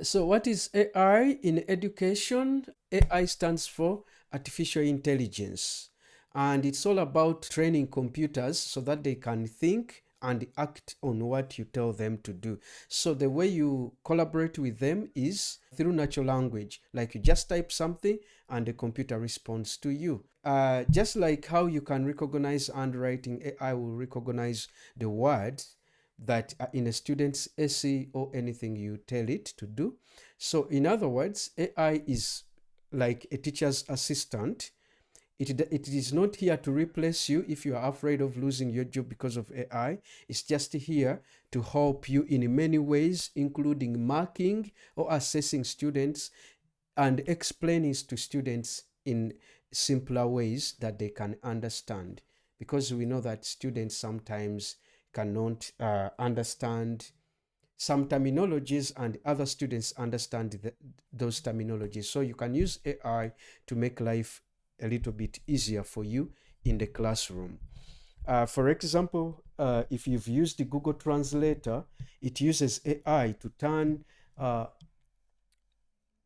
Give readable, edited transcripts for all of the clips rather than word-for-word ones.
So, what is AI in education? AI stands for artificial intelligence, and it's all about training computers so that they can think and act on what you tell them to do. So, the way you collaborate with them is through natural language, like you just type something and the computer responds to you. Just like how you can recognize handwriting, AI will recognize the words that are in a student's essay or anything you tell it to do. So, in other words, AI is like a teacher's assistant. It is not here to replace you if you are afraid of losing your job because of AI. It's just here to help you in many ways, including marking or assessing students and explaining to students in simpler ways that they can understand. Because we know that students sometimes cannot understand some terminologies and other students understand those terminologies. So you can use AI to make life a little bit easier for you in the classroom. For example, if you've used the Google Translator, it uses AI uh,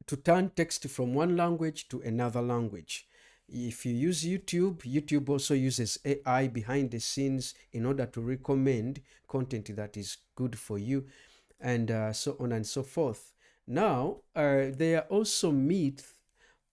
to turn text from one language to another language. If you use YouTube, YouTube also uses AI behind the scenes in order to recommend content that is good for you, and so on and so forth. Now, there are also myths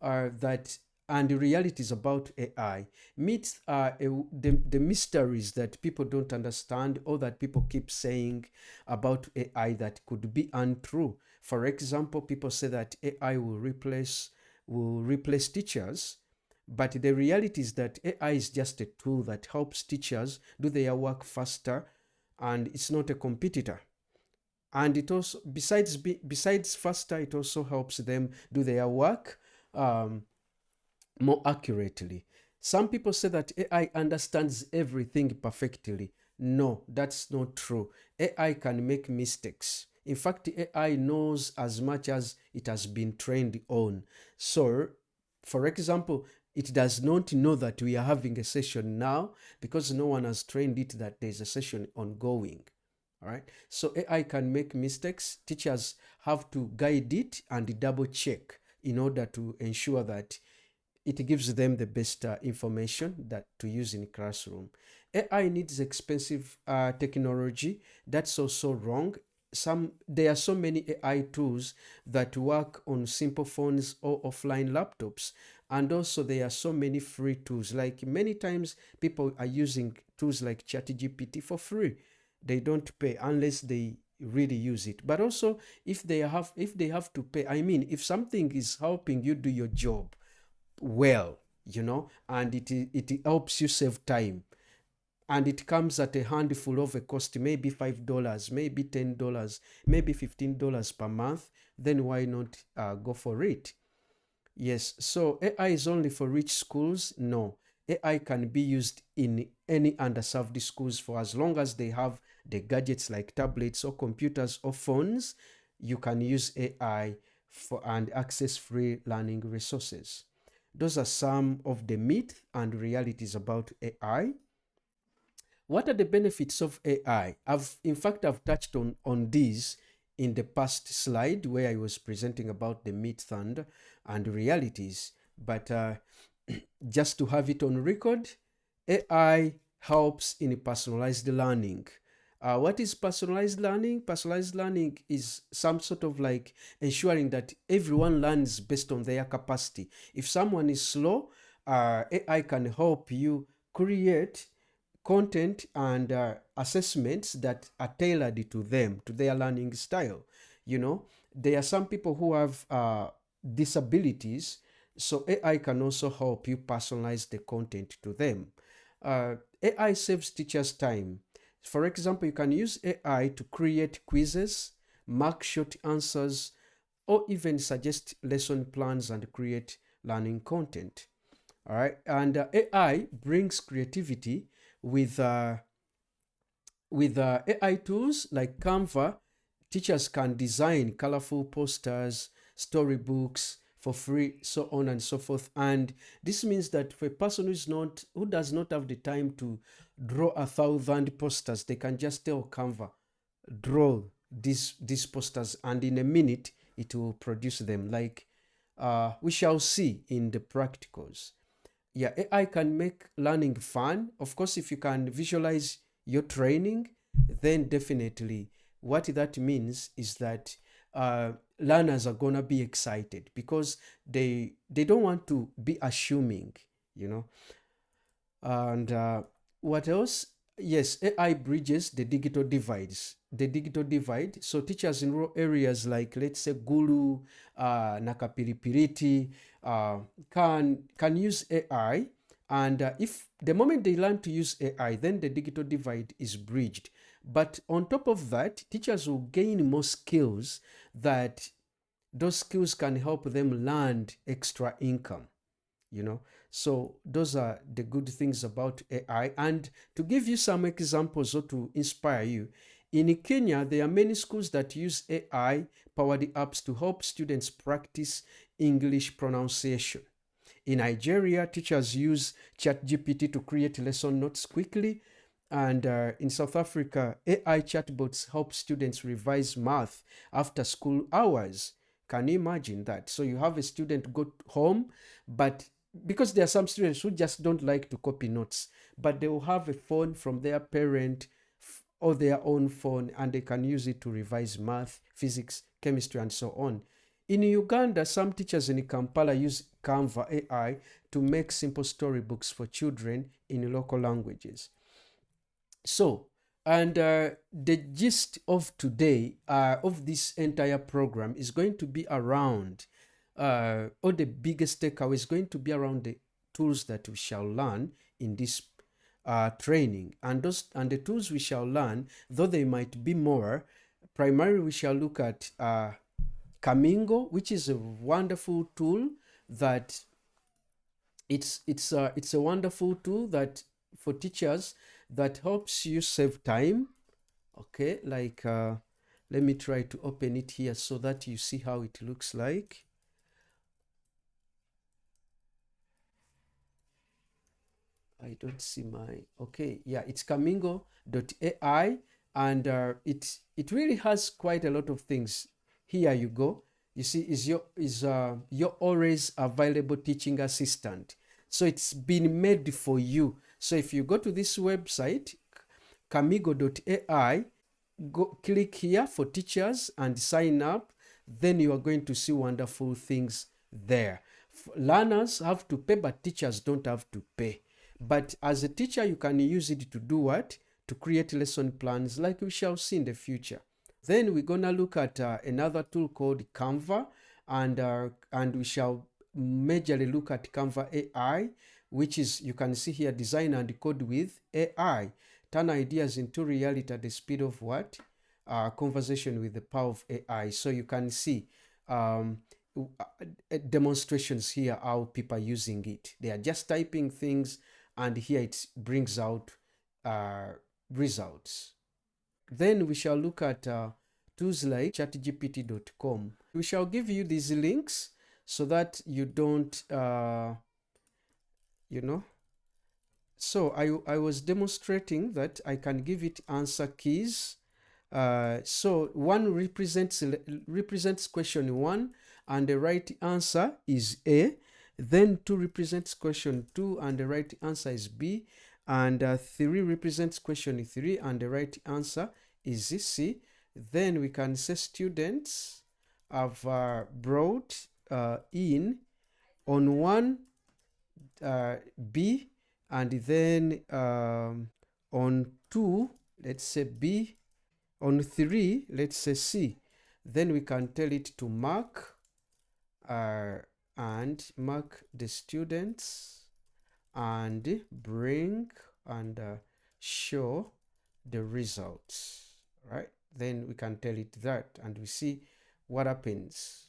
that and the realities about AI. Myths are the mysteries that people don't understand or that people keep saying about AI that could be untrue. For example, people say that AI will replace teachers, but the reality is that AI is just a tool that helps teachers do their work faster, and it's not a competitor. And it also, besides faster, it also helps them do their work um, more accurately. Some people say that AI understands everything perfectly. No, that's not true. AI can make mistakes. In fact, AI knows as much as it has been trained on. So, for example, it does not know that we are having a session now because no one has trained it that there's a session ongoing. All right. So AI can make mistakes. Teachers have to guide it and double check in order to ensure that it gives them the best information that to use in classroom. AI needs expensive technology. That's also wrong. There are so many AI tools that work on simple phones or offline laptops, and also there are so many free tools. Like many times, people are using tools like ChatGPT for free. They don't pay unless they really use it. But also, if they have to pay, I mean, if something is helping you do your job well, and it helps you save time, and it comes at a handful of a cost, maybe $5, maybe $10, maybe $15 per month, then why not go for it? Yes. So AI is only for rich schools? No. AI can be used in any underserved schools for as long as they have the gadgets like tablets or computers or phones. You can use AI for and access free learning resources. Those are some of the myths and realities about AI. What are the benefits of AI? In fact, I've touched on these in the past slide where I was presenting about the myths and realities. But just to have it on record, AI helps in personalized learning. What is personalized learning? Personalized learning is some sort of like ensuring that everyone learns based on their capacity. If someone is slow, AI can help you create content and assessments that are tailored to them, to their learning style. There are some people who have disabilities, so AI can also help you personalize the content to them. AI saves teachers time. For example, you can use AI to create quizzes, mark short answers, or even suggest lesson plans and create learning content. All right, and AI brings creativity with uh, with AI tools like Canva. Teachers can design colorful posters, storybooks for free, so on and so forth. And this means that for a person who does not have the time to draw 1,000 posters, they can just tell Canva, draw these posters, and in a minute it will produce them. Like we shall see in the practicals. Yeah, AI can make learning fun. Of course, if you can visualize your training, then definitely what that means is that learners are gonna be excited because they don't want to be assuming, you know. And what else? Yes, AI bridges the digital divides. The digital divide. So teachers in rural areas like, let's say, Gulu, Nakapiripiriti, can use AI. And if the moment they learn to use AI, then the digital divide is bridged. But on top of that, teachers will gain more skills that those skills can help them land extra income, you know. So those are the good things about AI. And to give you some examples or to inspire you, in Kenya there are many schools that use AI powered apps to help students practice English pronunciation. In Nigeria, teachers use ChatGPT to create lesson notes quickly. And in South Africa, AI chatbots help students revise math after school hours. Can you imagine that? So you have a student go home, but because there are some students who just don't like to copy notes, but they will have a phone from their parent or their own phone, and they can use it to revise math, physics, chemistry, and so on. In Uganda, some teachers in Kampala use Canva AI to make simple storybooks for children in local languages. So, and the gist of today, of this entire program, is going to be around, or the biggest takeaway is going to be around the tools that we shall learn in this training. And the tools we shall learn, though they might be more, primarily we shall look at Camingo, which is a wonderful tool that it's a wonderful tool that for teachers that helps you save time. Okay, like let me try to open it here so that you see how it looks like. I don't see my, okay, yeah, it's Camingo.ai. And it really has quite a lot of things. Here you go. You see, is your always available teaching assistant. So it's been made for you. So if you go to this website, Camigo.ai, go click here for teachers and sign up, then you are going to see wonderful things there. Learners have to pay, but teachers don't have to pay. But as a teacher, you can use it to do what? To create lesson plans like we shall see in the future. Then we're gonna look at another tool called Canva, and we shall majorly look at Canva AI, which is, you can see here, design and code with AI. Turn ideas into reality at the speed of what? Conversation with the power of AI. So you can see demonstrations here how people are using it. They are just typing things, and here it brings out results. Then we shall look at tools like chatgpt.com. We shall give you these links so that you don't, you know. So I was demonstrating that I can give it answer keys. So one represents question one, and the right answer is A. Then two represents question two, and the right answer is B. And three represents question three, and the right answer is C. Then we can say students have brought in on one B, and then on two, let's say B, on three, let's say C. Then we can tell it to mark and mark the students and bring and show the results, right? Then we can tell it that, and we see what happens.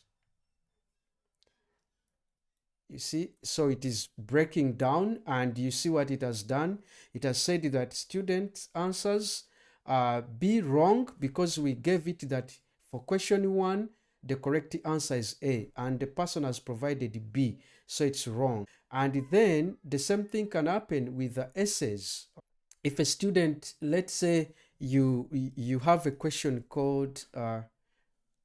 You see, so it is breaking down, and you see what it has done. It has said that students' answers be wrong because we gave it that for question one, the correct answer is A, and the person has provided B, so it's wrong. And then the same thing can happen with the essays. If a student, let's say you have a question called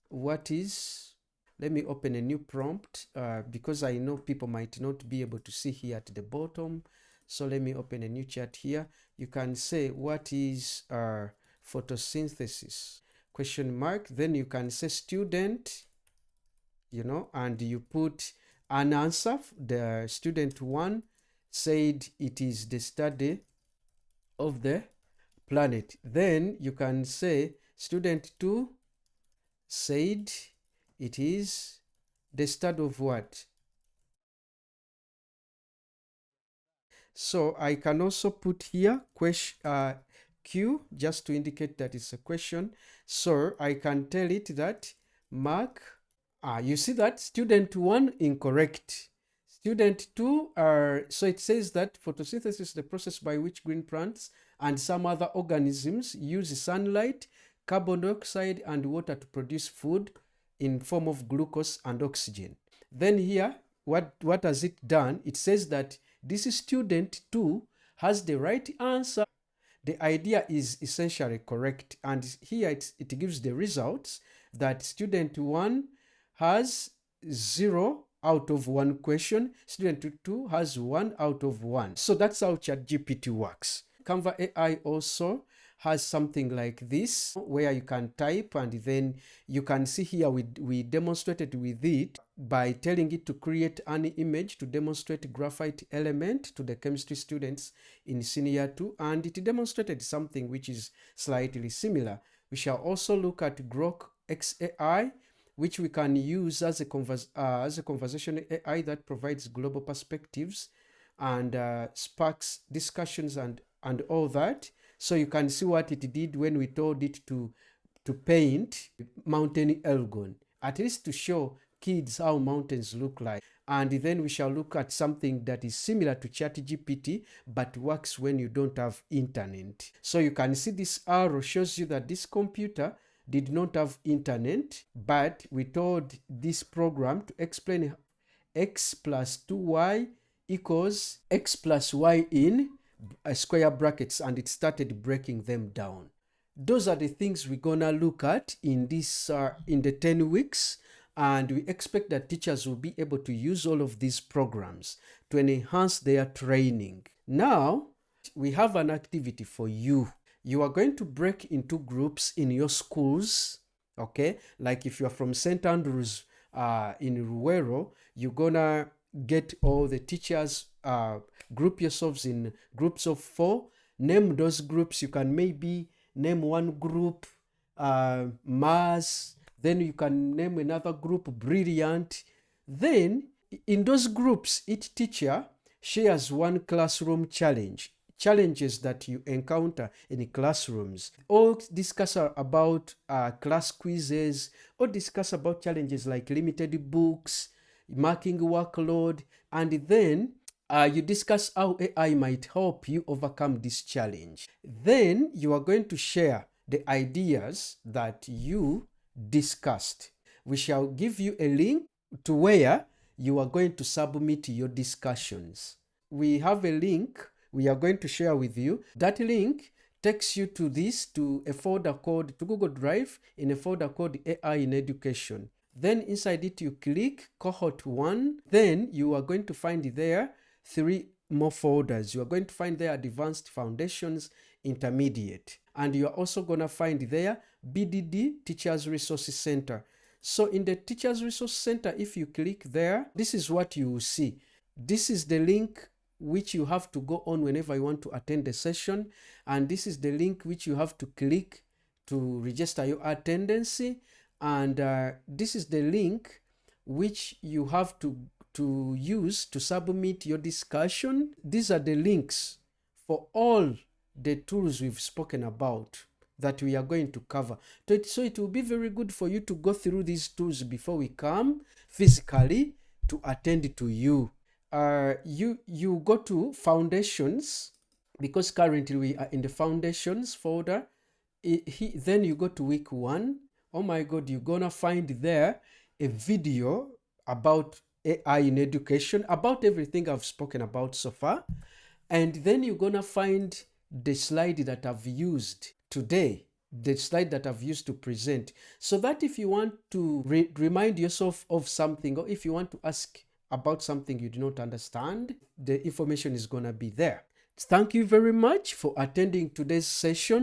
what is Let me open a new prompt because I know people might not be able to see here at the bottom. So let me open a new chat here. You can say, what is photosynthesis? Question mark. Then you can say student, and you put an answer. The student one said it is the study of the planet. Then you can say student two said it is the study of what? So I can also put here Q just to indicate that it's a question. So I can tell it that mark. You see that student one incorrect. Student two so it says that photosynthesis is the process by which green plants and some other organisms use sunlight, carbon dioxide, and water to produce food in form of glucose and oxygen. Then here, what has it done? It says that this student two has the right answer. The idea is essentially correct, and here it gives the results that student one has 0 out of 1 question, student two has 1 out of 1. So that's how ChatGPT works. Canva AI also has something like this where you can type, and then you can see here we demonstrated with it by telling it to create an image to demonstrate graphite element to the chemistry students in senior 2, and it demonstrated something which is slightly similar. We shall also look at Grok XAI, which we can use as a conversational AI that provides global perspectives and sparks discussions and all that. So you can see what it did when we told it to paint mountain Elgon, at least to show kids how mountains look like. And then we shall look at something that is similar to ChatGPT, but works when you don't have internet. So you can see this arrow shows you that this computer did not have internet, but we told this program to explain x plus 2y equals x plus y in square brackets, and it started breaking them down. Those are the things we're gonna look at in this in the 10 weeks, and we expect that teachers will be able to use all of these programs to enhance their training. Now we have an activity for you. You are going to break into groups in your schools, okay? Like if you're from St. Andrews in Ruero, you're gonna get all the teachers, group yourselves in groups of 4. Name those groups. You can maybe name one group Mars, then you can name another group Brilliant. Then in those groups, each teacher shares one classroom challenges that you encounter in classrooms, or discuss about class quizzes, or discuss about challenges like limited books, marking workload, and then you discuss how AI might help you overcome this challenge. Then you are going to share the ideas that you discussed. We shall give you a link to where you are going to submit your discussions. We have a link we are going to share with you. That link takes you to a folder called, to Google Drive, in a folder called AI in Education. Then inside it, you click cohort 1. Then you are going to find there 3 more folders. You are going to find there advanced foundations, intermediate. And you are also going to find there BDD, Teachers Resource Center. So in the Teachers Resource Center, if you click there, this is what you will see. This is the link which you have to go on whenever you want to attend the session. And this is the link which you have to click to register your attendance. And this is the link which you have to use to submit your discussion. These are the links for all the tools we've spoken about that we are going to cover. So it will be very good for you to go through these tools before we come physically to attend to you. You go to foundations, because currently we are in the foundations folder. Then you go to week 1. Oh my God, you're gonna find there a video about AI in education, about everything I've spoken about so far. And then you're gonna find the slide that I've used today. the slide that I've used to present, so that if you want to remind yourself of something, or if you want to ask about something you do not understand, the information is going to be there. Thank you very much for attending today's session.